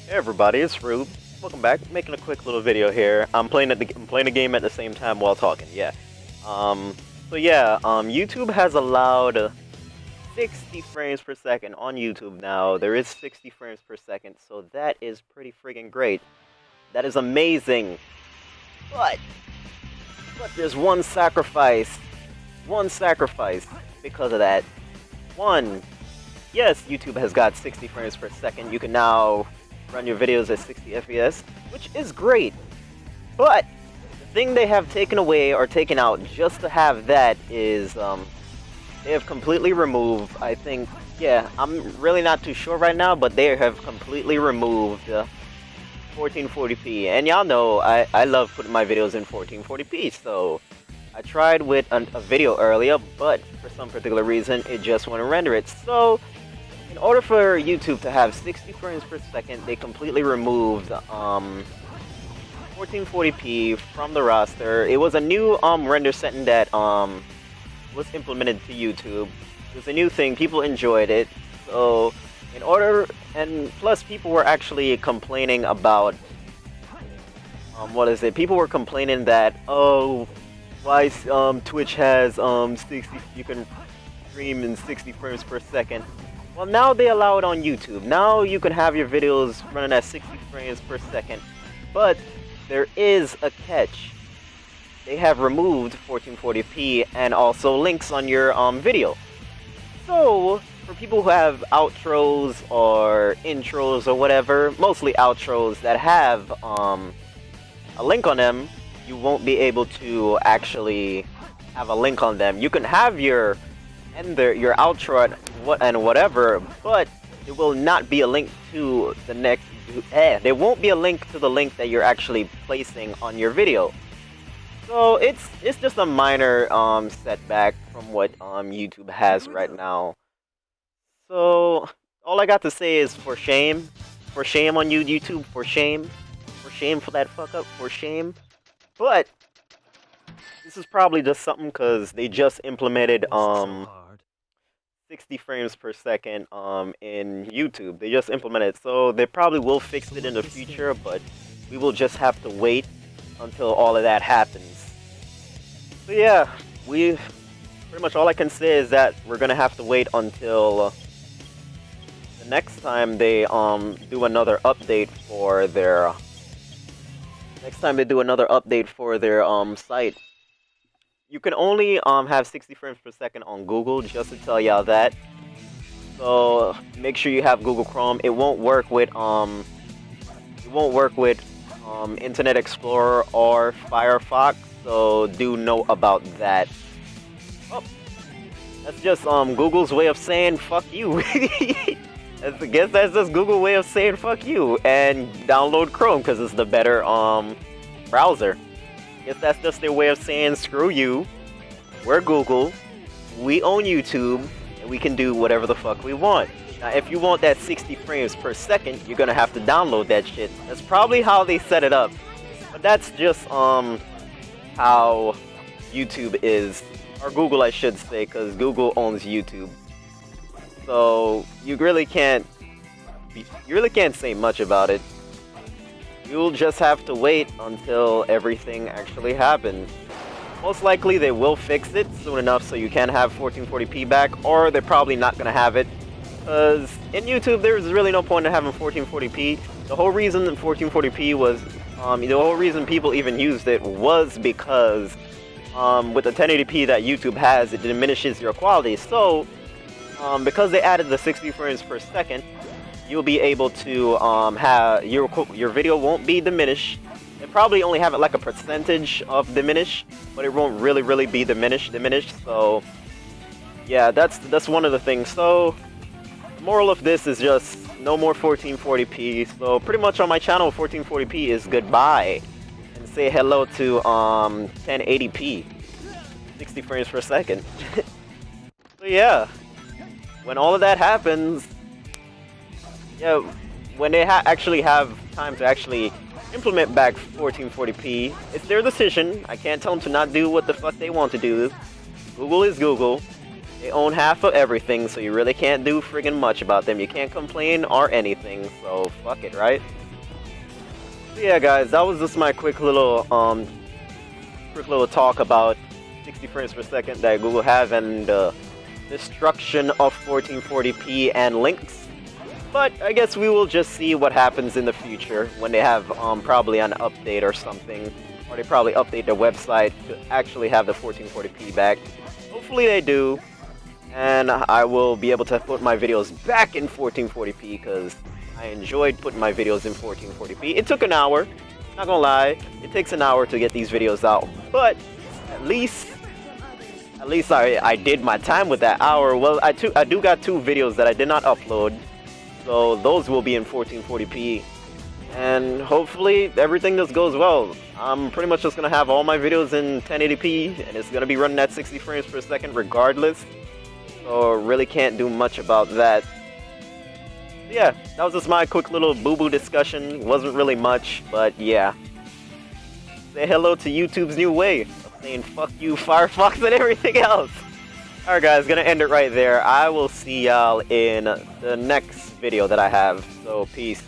Hey everybody, it's Rube. Welcome back. Making a quick little video here. I'm playing the game at the same time while talking. Yeah. YouTube has allowed 60 frames per second on YouTube now. There is 60 frames per second, so that is pretty friggin' great. That is amazing. But there's one sacrifice. One sacrifice because of that. One. Yes, YouTube has got 60 frames per second. You can now run your videos at 60 FPS, which is great. But the thing they have taken away or taken out just to have that is they have completely removed, I think, yeah, I'm really not too sure right now, but they have completely removed 1440p. And y'all know I love putting my videos in 1440p, so I tried with a video earlier, but for some particular reason it just wouldn't render it. So in order for YouTube to have 60 frames per second, they completely removed 1440p from the roster. It was a new render setting that was implemented to YouTube. It was a new thing. People enjoyed it. So in order, and plus people were actually complaining about people were complaining that, oh, why Twitch has 60, you can stream in 60 frames per second. Well, now they allow it on YouTube. Now you can have your videos running at 60 frames per second, but there is a catch. They have removed 1440p and also links on your video. So for people who have outros or intros or whatever, mostly outros that have a link on them, you won't be able to actually have a link on them. You can have your outro and whatever, but it will not be a link to the next. There won't be a link to the link that you're actually placing on your video. So it's just a minor setback from what YouTube has right now. So all I got to say is for shame on you, YouTube, for shame for that fuck up, for shame. But this is probably just something because they just implemented 60 frames per second in YouTube. They just implemented it, so they probably will fix it in the future, but we will just have to wait until all of that happens. So yeah, pretty much all I can say is that we're gonna have to wait until the next time they do another update for their site. You can only have 60 frames per second on Google, just to tell y'all that. So make sure you have Google Chrome. It won't work with Internet Explorer or Firefox. So do know about that. Oh, that's just Google's way of saying fuck you. I guess that's just Google's way of saying fuck you, and download Chrome because it's the better browser. Guess that's just their way of saying screw you. We're Google, we own YouTube, and we can do whatever the fuck we want. Now if you want that 60 frames per second, you're gonna have to download that shit. That's probably how they set it up. But that's just how YouTube is, or Google I should say, because Google owns YouTube. So you really can't say much about it. You'll just have to wait until everything actually happens. Most likely they will fix it soon enough so you can have 1440p back, or they're probably not gonna have it. Because in YouTube there's really no point in having 1440p. The whole reason that 1440p was, the whole reason people even used it was because with the 1080p that YouTube has, it diminishes your quality. So because they added the 60 frames per second, you'll be able to have your video won't be diminished. They probably only have it like a percentage of diminished, but it won't really be diminished. So yeah, that's one of the things. So the moral of this is just no more 1440p. So pretty much on my channel, 1440p is goodbye, and say hello to 1080p, 60 frames per second. So yeah, when all of that happens, yeah, when they actually have time to actually implement back 1440p, it's their decision. I can't tell them to not do what the fuck they want to do. Google is Google. They own half of everything, so you really can't do friggin' much about them. You can't complain or anything, so fuck it, right? So yeah, guys, that was just my quick little talk about 60 frames per second that Google have and destruction of 1440p and links. But I guess we will just see what happens in the future when they have probably an update or something, or they probably update their website to actually have the 1440p back. Hopefully they do, and I will be able to put my videos back in 1440p because I enjoyed putting my videos in 1440p. It took an hour, not gonna lie, it takes an hour to get these videos out, but at least I did my time with that hour. Well, I do got 2 videos that I did not upload, so those will be in 1440p, and hopefully everything just goes well. I'm pretty much just gonna have all my videos in 1080p, and it's gonna be running at 60 frames per second regardless, so really can't do much about that. Yeah, that was just my quick little boo-boo discussion. Wasn't really much, but yeah. Say hello to YouTube's new way of saying fuck you, Firefox, and everything else. Alright guys, gonna end it right there. I will see y'all in the next video that I have, so peace.